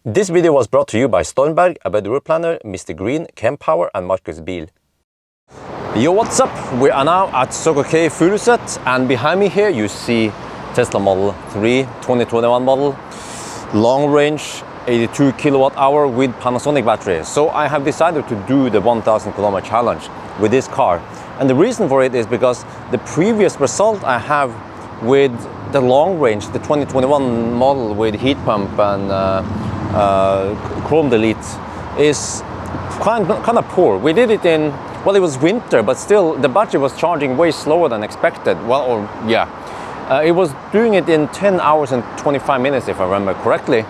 This video was brought to you by Stormberg, ABRP planner, MisterGreen, Kempower and Marcus Bil. Yo, what's up? We are now at Circle K Furuset, and behind me here you see Tesla Model 3 2021 model, long range, 82 kWh with Panasonic battery. So I have decided to do the 1000 km challenge with this car. And the reason for it is because the previous result I have with the long range, the 2021 model with heat pump and chrome delete, is kind of poor. We did it in, well, it was winter, but still the battery was charging way slower than expected. It was doing it in 10 hours and 25 minutes if I remember correctly.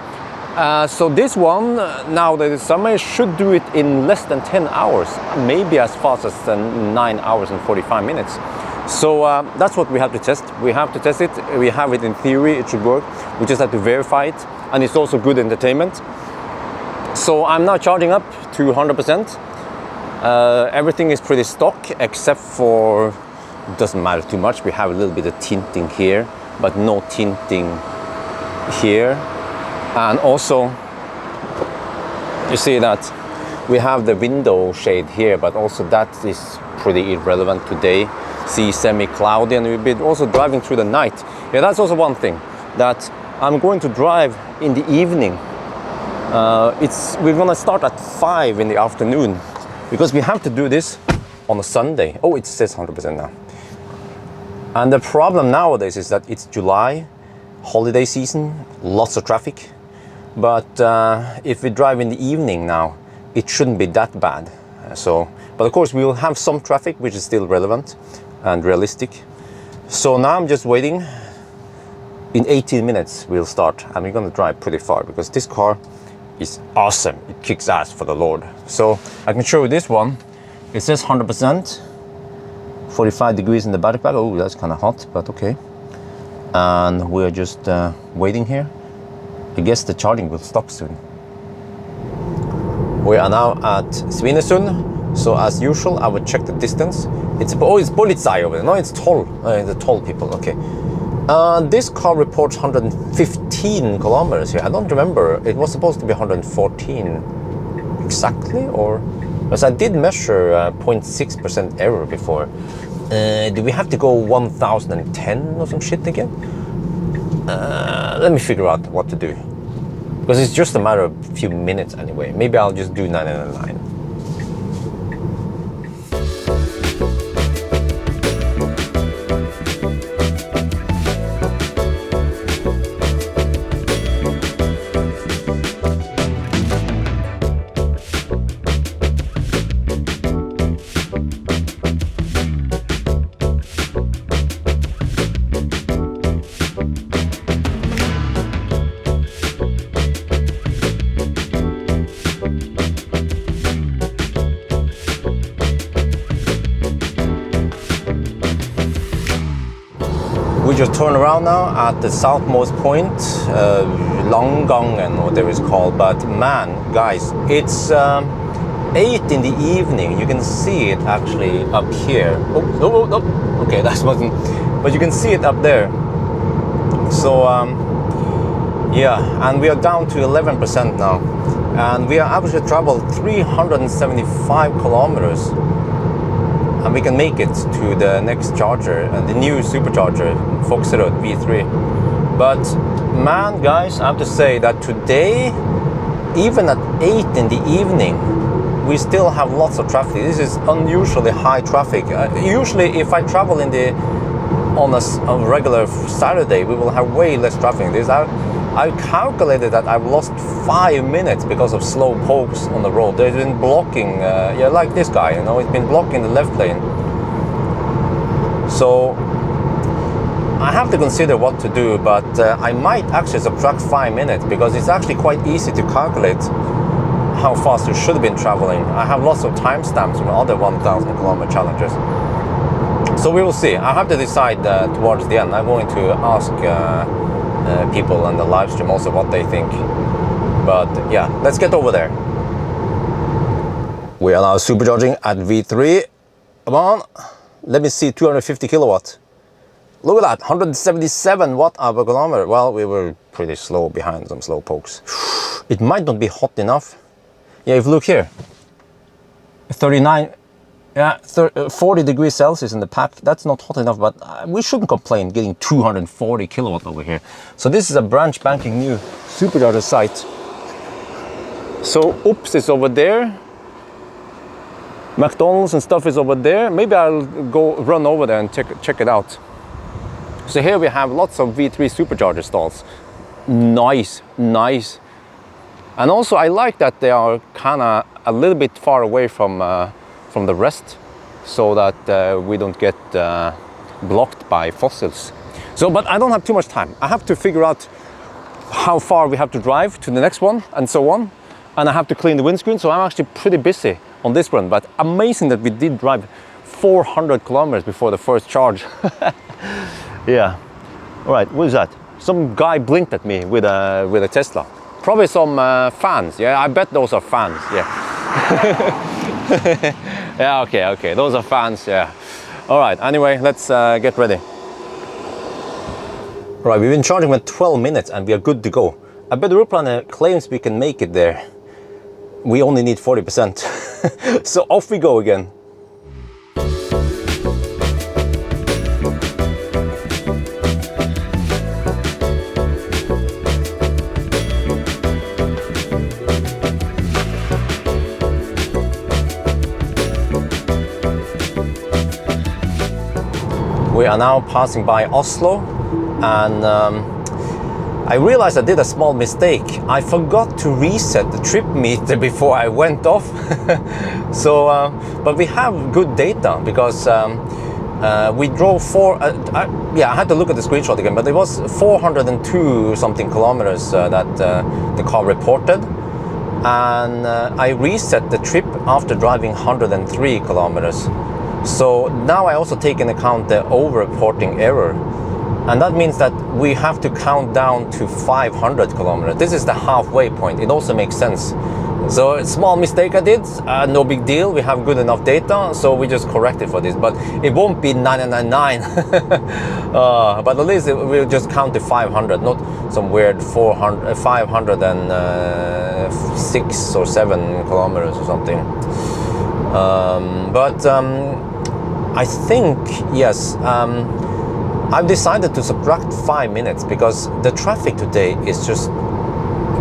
So this one, now that it's summer, should do it in less than 10 hours, maybe as fast as 9 hours and 45 minutes. So that's what we have to test. We have to test it. We have it in theory, it should work. We just have to verify it, and it's also good entertainment. So I'm now charging up to 100%. Everything is pretty stock except for, it doesn't matter too much. We have a little bit of tinting here, but no tinting here. And also, you see that we have the window shade here, but also that is pretty irrelevant today. See, semi-cloudy, and we've been also driving through the night. Yeah, that's also one thing, that I'm going to drive in the evening. We're gonna start at 5 in the afternoon, because we have to do this on a Sunday. Oh, it says 100% now. And the problem nowadays is that it's July, holiday season, lots of traffic. But if we drive in the evening now, it shouldn't be that bad. But of course we will have some traffic, which is still relevant and realistic. So now I'm just waiting. In 18 minutes we'll start, and we're gonna drive pretty far because this car is awesome. It kicks ass for the Lord. So I can show you this one. It says 100%, 45 degrees in the battery pack. Oh, that's kind of hot, but okay. And we're just waiting here. I guess the charging will stop soon. We are now at Svinesund, so as usual I will check the distance. It's Polizei over there. No, it's toll. The toll people. Okay. This car reports 115 kilometers here. I don't remember. It was supposed to be 114 exactly, or because I did measure 0.6% error before. Do we have to go 1010 or some shit again? Let me figure out what to do, because it's just a matter of a few minutes anyway. Maybe I'll just do 999. We just turn around now at the southmost point, Langangen, whatever it's called. But man, guys, it's 8 in the evening. You can see it actually up here. Oh, okay, that wasn't, but you can see it up there. So yeah, and we are down to 11% now, and we are actually traveled 375 kilometers. And we can make it to the next charger, the new supercharger, Foxerud V3. But man, guys, I have to say that today, even at 8 in the evening, we still have lots of traffic. This is unusually high traffic. Usually, if I travel on a regular Saturday, we will have way less traffic. I calculated that I've lost 5 minutes because of slow pokes on the road. They've been blocking, yeah, like this guy, you know, he's been blocking the left lane. So I have to consider what to do, but I might actually subtract 5 minutes, because it's actually quite easy to calculate how fast you should have been traveling. I have lots of timestamps from other 1000 kilometer challenges. So we will see. I have to decide towards the end. I'm going to ask people on the live stream also what they think. But yeah, let's get over there. We are now supercharging at V3. Come on, let me see, 250 kilowatt. Look at that, 177 watt per kilometer. Well, we were pretty slow behind some slow pokes. It might not be hot enough. Yeah, if you look here, 39, yeah, 40 degrees Celsius in the pack. That's not hot enough, but we shouldn't complain getting 240 kilowatt over here. So this is a brand spanking new supercharger site. So Oops is over there. McDonald's and stuff is over there. Maybe I'll go run over there and check it out. So here we have lots of V3 supercharger stalls. Nice, nice. And also I like that they are kind of a little bit far away from the rest, so that we don't get blocked by fossils. So, but I don't have too much time. I have to figure out how far we have to drive to the next one and so on. And I have to clean the windscreen, so I'm actually pretty busy on this run. But amazing that we did drive 400 kilometers before the first charge. Yeah. All right, what is that? Some guy blinked at me with a Tesla. Probably some fans. Yeah, I bet those are fans. Yeah. Yeah, okay. Those are fans, yeah. All right, anyway, let's get ready. All right, we've been charging for 12 minutes and we are good to go. ABRP planner claims we can make it there. We only need 40%. So off we go again. We are now passing by Oslo, and I realized I did a small mistake. I forgot to reset the trip meter before I went off. So, but we have good data because we drove I had to look at the screenshot again, but it was 402 something kilometers that the car reported. And I reset the trip after driving 103 kilometers. So now I also take into account the over-reporting error. And that means that we have to count down to 500 kilometers. This is the halfway point. It also makes sense. So a small mistake I did, no big deal. We have good enough data, so we just corrected for this. But it won't be 999. But at least we'll just count to 500, not some weird 506 or 7 kilometers or something. I think, yes, I've decided to subtract 5 minutes because the traffic today is just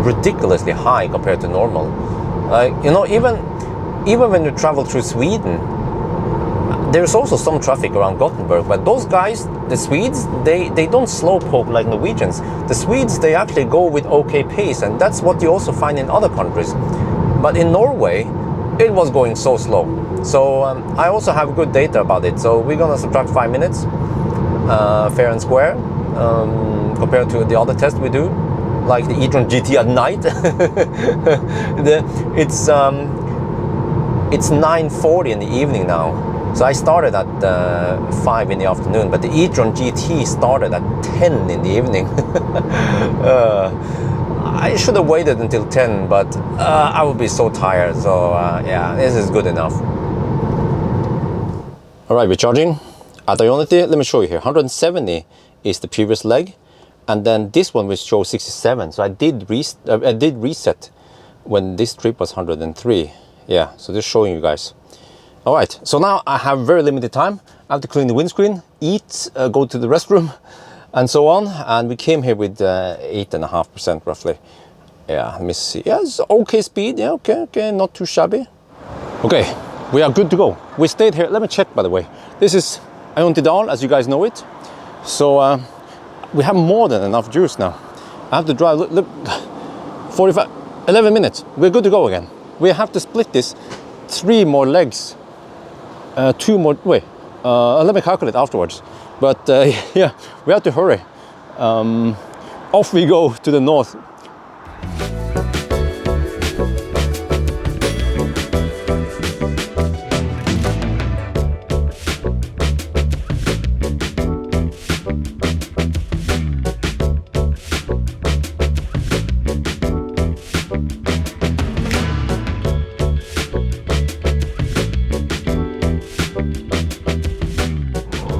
ridiculously high compared to normal. You know, even when you travel through Sweden, there's also some traffic around Gothenburg, but those guys, the Swedes, they don't slowpoke like Norwegians. The Swedes, they actually go with okay pace, and that's what you also find in other countries. But in Norway, it was going so slow. So I also have good data about it. So we're gonna subtract 5 minutes, fair and square, compared to the other test we do, like the e-tron GT at night. It's 9:40 in the evening now. So I started at 5 in the afternoon, but the e-tron GT started at 10 in the evening. I should have waited until 10, but I would be so tired. So yeah, this is good enough. All right, we're charging at Ioniq. Let me show you here. 170 is the previous leg, and then this one will show 67. So I did reset when this trip was 103. Yeah, so just showing you guys. All right, so now I have very limited time. I have to clean the windscreen, eat, go to the restroom, and so on. And we came here with 8.5% roughly. Yeah, let me see. Yeah, it's okay speed. Yeah, okay, not too shabby. Okay, we are good to go. We stayed here. Let me check, by the way. This is Ioniq, as you guys know it. So we have more than enough juice now. I have to drive 11 minutes. We're good to go again. We have to split this 3 more legs. 2 more. Wait. Let me calculate afterwards. But yeah, we have to hurry. Off we go to the north.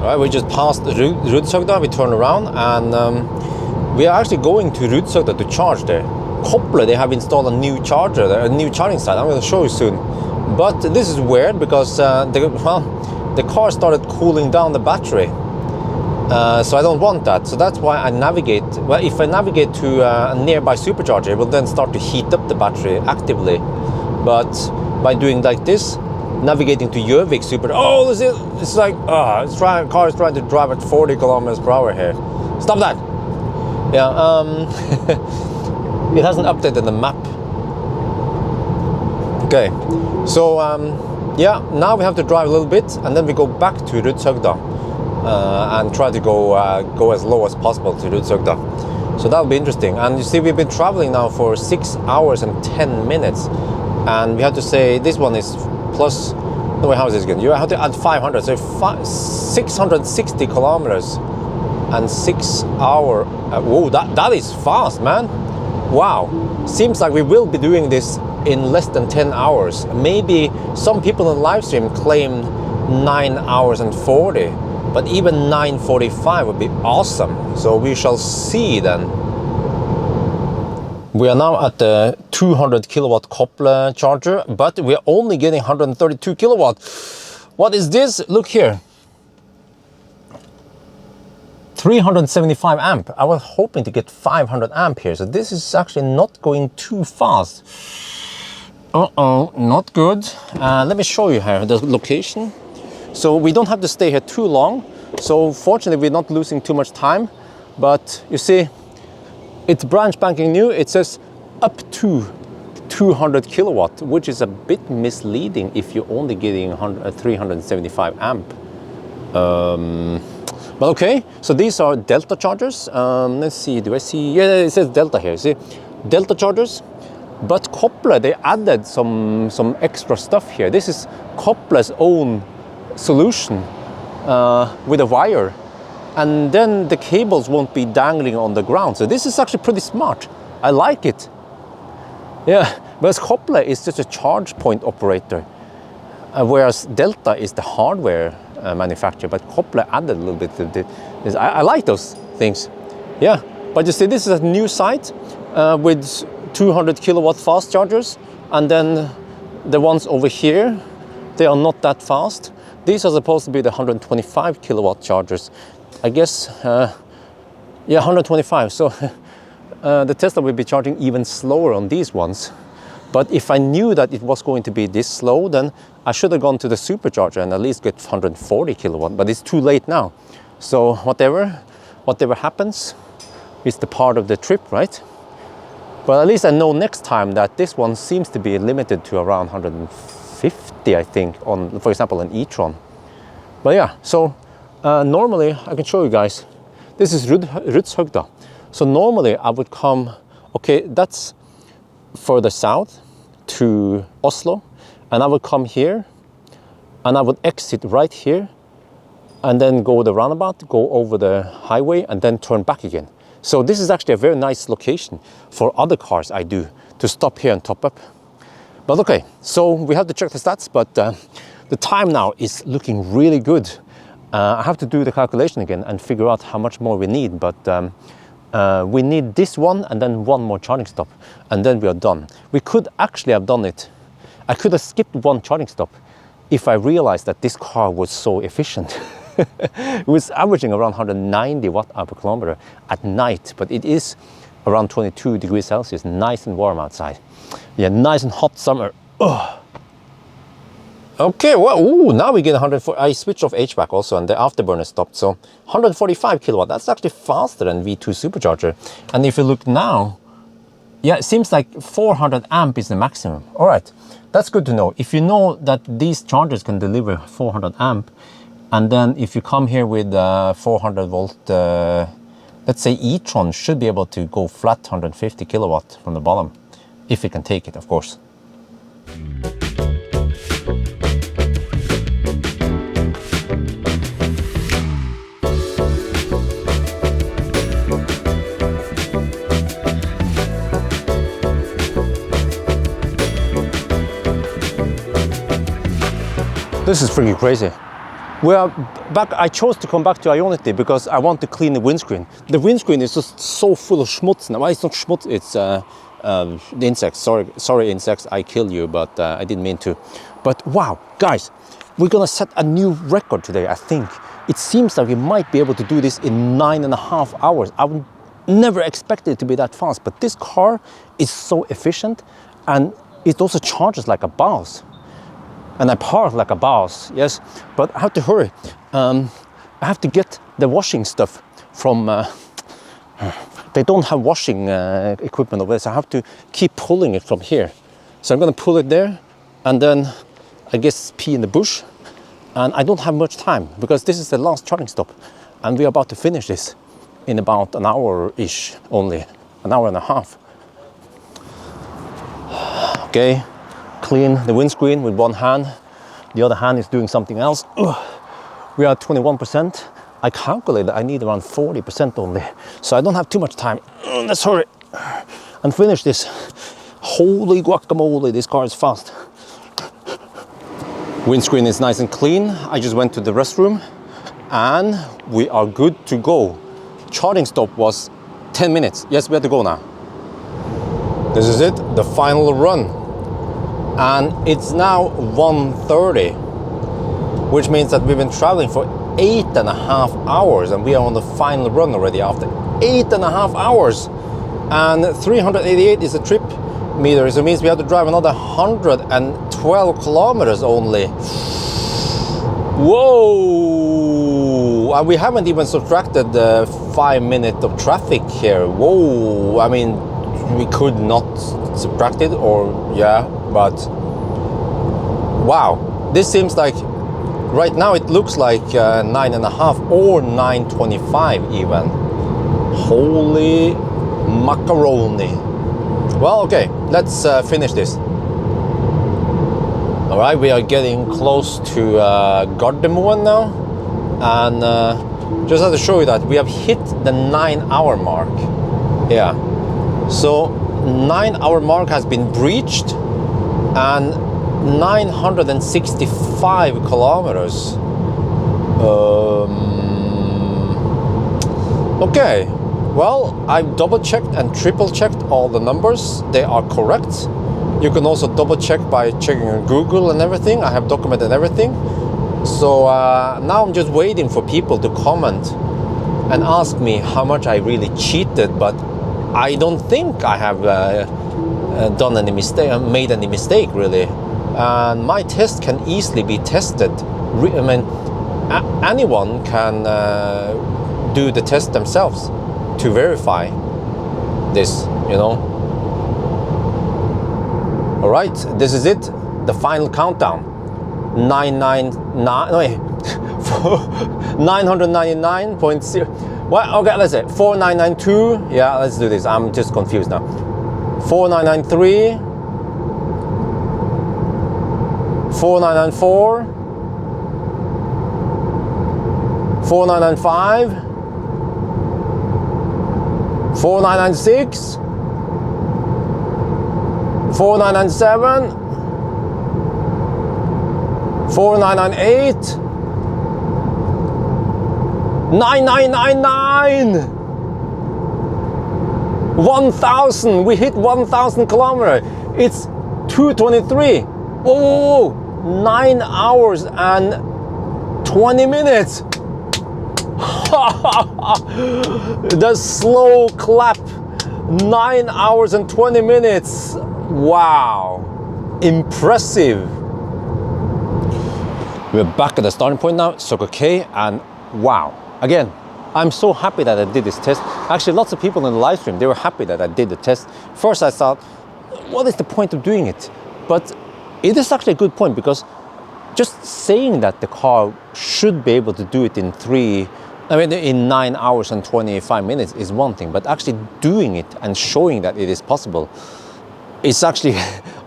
Alright, we just passed Rudshøgda, we turn around, and we are actually going to Rudshøgda to charge there. Kopple, they have installed a new charger, a new charging site. I'm going to show you soon. But this is weird because the car started cooling down the battery. So I don't want that. So that's why I navigate. Well, if I navigate to a nearby supercharger, it will then start to heat up the battery actively. But by doing like this, navigating to Gjøvik super. Oh, it's like car is trying to drive at 40 kilometers per hour here. Stop that. Yeah. It hasn't updated the map. Okay. So yeah, now we have to drive a little bit, and then we go back to Rudshøgda and try to go as low as possible to Rudshøgda. So that'll be interesting. And you see, we've been traveling now for 6 hours and 10 minutes, and we have to say this one is plus. No, how is this again? You have to add 500, so 660 kilometers and 6 hour. Whoa, that is fast, man. Wow. Seems like we will be doing this in less than 10 hours. Maybe some people in the live stream claim 9 hours and 40, but even 9:45 would be awesome. So we shall see then. We are now at the 200 kilowatt Kopple charger, but we are only getting 132 kilowatt. What is this? Look here. 375 amp. I was hoping to get 500 amp here, so this is actually not going too fast. Not good. Let me show you here the location. So we don't have to stay here too long. So fortunately, we're not losing too much time. But you see, it's brand spanking new. It says up to 200 kilowatt, which is a bit misleading if you're only getting 375 amp. But okay, so these are Delta chargers. Let's see, do I see? Yeah, it says Delta here. See, Delta chargers. But Kopple, they added some extra stuff here. This is Kopple's own solution with a wire. And then the cables won't be dangling on the ground. So this is actually pretty smart. I like it. Yeah, whereas Kopple is just a charge point operator, whereas Delta is the hardware manufacturer. But Kopple added a little bit of this. I like those things. Yeah, but you see, this is a new site with 200 kilowatt fast chargers, and then the ones over here, they are not that fast. These are supposed to be the 125 kilowatt chargers. I guess, yeah, 125. So the Tesla will be charging even slower on these ones. But if I knew that it was going to be this slow, then I should have gone to the supercharger and at least get 140 kilowatt. But it's too late now. So whatever happens is the part of the trip, right? But at least I know next time that this one seems to be limited to around 150, I think, on, for example, an e-tron. But yeah, so normally I can show you guys. This is Rudshøgda. So normally I would come, okay, that's further south to Oslo, and I would come here, and I would exit right here, and then go the roundabout, go over the highway, and then turn back again. So this is actually a very nice location for other cars I do, to stop here and top up. But okay, so we have to check the stats, but the time now is looking really good. I have to do the calculation again and figure out how much more we need, but we need this one and then one more charging stop, and then we are done. We could actually have done it. I could have skipped one charging stop if I realized that this car was so efficient. It was averaging around 190 watt-hour per kilometer at night, but it is around 22 degrees Celsius, nice and warm outside. Yeah, nice and hot summer. Ugh. Okay, well, ooh, now we get 140. I switched off HVAC also, and the afterburner stopped. So 145 kilowatt. That's actually faster than V2 supercharger. And if you look now, yeah, it seems like 400 amp is the maximum. All right, that's good to know. If you know that these chargers can deliver 400 amp, and then if you come here with 400 volt, let's say e-tron should be able to go flat 150 kilowatt from the bottom, if it can take it, of course. This is freaking crazy. We are back. I chose to come back to Ioniq because I want to clean the windscreen. The windscreen is just so full of schmutz now. Well, it's not schmutz, it's the insects, sorry insects, I killed you, but I didn't mean to. But wow, guys, we're gonna set a new record today, I think. It seems like we might be able to do this in 9.5 hours. I would never expected it to be that fast, but this car is so efficient, and it also charges like a boss. And I park like a boss, yes, but I have to hurry. I have to get the washing stuff from, they don't have washing equipment over there, so I have to keep pulling it from here. So I'm gonna pull it there, and then I guess pee in the bush. And I don't have much time, because this is the last charging stop, and we're about to finish this in about an hour-ish only, an hour and a half. Okay, clean the windscreen with one hand, the other hand is doing something else. We are at 21%. I calculated I need around 40% only, so I don't have too much time. Let's hurry and finish this. Holy guacamole, this car is fast. Windscreen is nice and clean. I just went to the restroom and we are good to go. Charging stop was 10 minutes. Yes, we have to go now. This is it, the final run. And it's now 1:30, which means that we've been traveling for 8.5 hours, and we are on the final run already after 8.5 hours. And 388 is the trip meter, so it means we have to drive another 112 kilometers only. Whoa! And we haven't even subtracted the 5 minutes of traffic here. Whoa! I mean, we could not subtract it, or yeah, but wow, this seems like right now it looks like 9.5 or 9:25 even. Holy macaroni. Well, okay, let's finish this. All right, we are getting close to Gardermoen now, and just have to show you that we have hit the 9-hour mark. Yeah, so 9-hour mark has been breached, and 965 kilometers. Okay, well, I've double checked and triple checked all the numbers. They are correct. You can also double check by checking on Google and everything. I have documented everything. So now I'm just waiting for people to comment and ask me how much I really cheated, but I don't think I have done any mistake, made any mistake really. And my test can easily be tested. I mean, anyone can do the test themselves to verify this, you know. All right, this is it, the final countdown. 999.0. What? Okay, let's say 4992. Yeah, let's do this. I'm just confused now. 4993. 4994. 4995. 4996. 4997. 4998. 9999. 1000. We hit 1000 kilometers. It's 2:23. Whoa, 9 hours and 20 minutes. The slow clap. 9 hours and 20 minutes. Wow, impressive. We're back at the starting point now, Circle K, and wow, again, I'm so happy that I did this test. Actually, lots of people in the live stream, they were happy that I did the test. First I thought, what is the point of doing it? But it is actually a good point, because just saying that the car should be able to do it in 9 hours and 25 minutes is one thing, but actually doing it and showing that it is possible is actually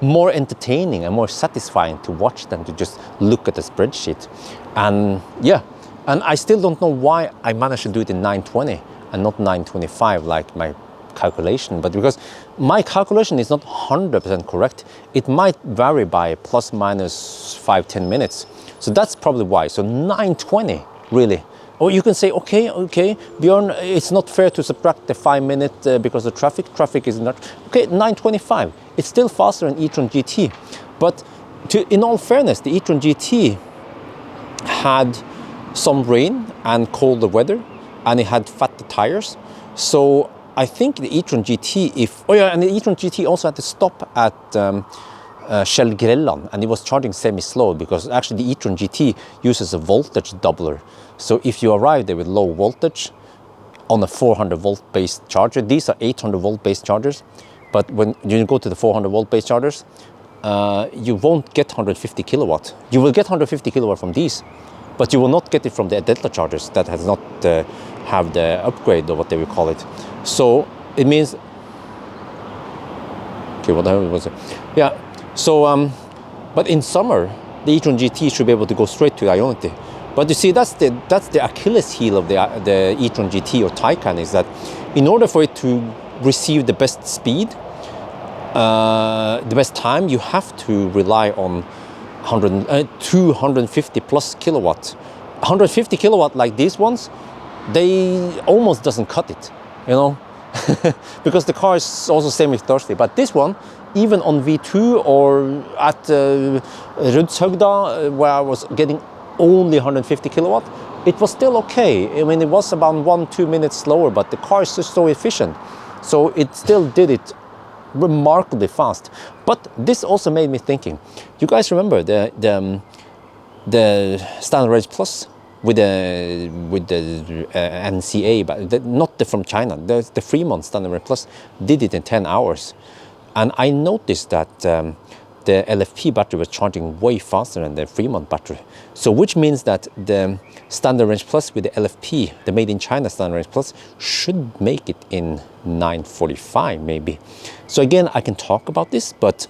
more entertaining and more satisfying to watch than to just look at the spreadsheet. And yeah, and I still don't know why I managed to do it in 9:20 and not 9:25 like my calculation, but because my calculation is not 100% correct. It might vary by plus minus 5-10 minutes. So that's probably why. So 9:20 really Or you can say, okay, Bjørn, it's not fair to subtract the 5 minutes because of traffic. Traffic is not, okay, 9:25. It's still faster than e-tron GT. But in all fairness, the e-tron GT had some rain and colder weather, and it had fatter tires. So I think the e-tron GT, and the e-tron GT also had to stop at Shell Grelland, and it was charging semi-slow because actually the e-tron GT uses a voltage doubler. So if you arrive there with low voltage on a 400 volt based charger, these are 800 volt based chargers, but when you go to the 400 volt based chargers, you won't get 150 kilowatt. You will get 150 kilowatt from these, but you will not get it from the Delta chargers that has not have the upgrade or what they will call it. So it means, okay, what the hell was it? Yeah. So, but in summer, the e-tron GT should be able to go straight to Ioniq. But you see, that's the Achilles heel of the e-tron GT or Taycan, is that in order for it to receive the best speed, the best time, you have to rely on 250 plus kilowatt. 150 kilowatt like these ones, they almost doesn't cut it, you know, because the car is also semi-thirsty. But this one, even on V2 or at Rudshøgda, where I was getting only 150 kilowatt, it was still okay. I mean, it was about 1-2 minutes slower, but the car is just so efficient. So it still did it remarkably fast. But this also made me thinking, you guys remember the Standard Range Plus with the NCA, but not from China, the Fremont Standard Range Plus did it in 10 hours. And I noticed that the LFP battery was charging way faster than the Fremont battery. So which means that the Standard Range Plus with the LFP, the made in China Standard Range Plus, should make it in 9:45 maybe. So again, I can talk about this, but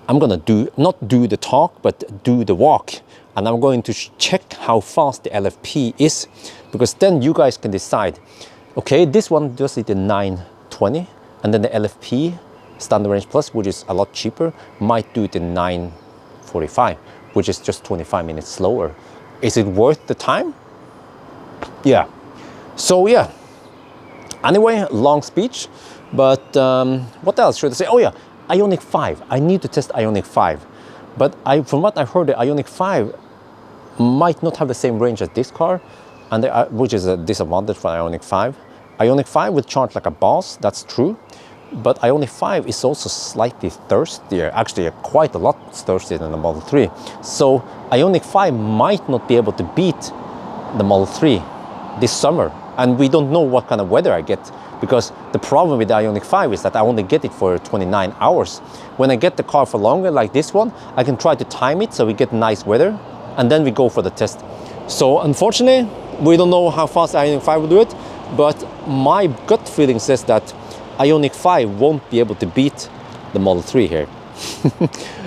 I'm gonna not do the talk, but do the walk. And I'm going to check how fast the LFP is, because then you guys can decide, okay, this one does it in 9:20, and then the LFP Standard Range Plus, which is a lot cheaper, might do it in 9:45, which is just 25 minutes slower. Is it worth the time? Yeah. So yeah. Anyway, long speech, but what else should I say? Oh yeah, Ioniq 5. I need to test Ioniq 5. But from what I heard, the Ioniq 5 might not have the same range as this car, and which is a disadvantage for Ioniq 5. Ioniq 5 will charge like a boss, that's true. But Ioniq 5 is also slightly thirstier, actually quite a lot thirstier than the Model 3. So Ioniq 5 might not be able to beat the Model 3 this summer. And we don't know what kind of weather I get, because the problem with the Ioniq 5 is that I only get it for 29 hours. When I get the car for longer, like this one, I can try to time it so we get nice weather, and then we go for the test. So unfortunately, we don't know how fast Ioniq 5 will do it, but my gut feeling says that Ioniq 5 won't be able to beat the Model 3 here.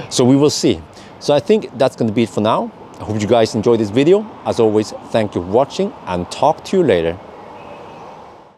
So we will see. So I think that's going to be it for now. I hope you guys enjoyed this video. As always, thank you for watching, and talk to you later.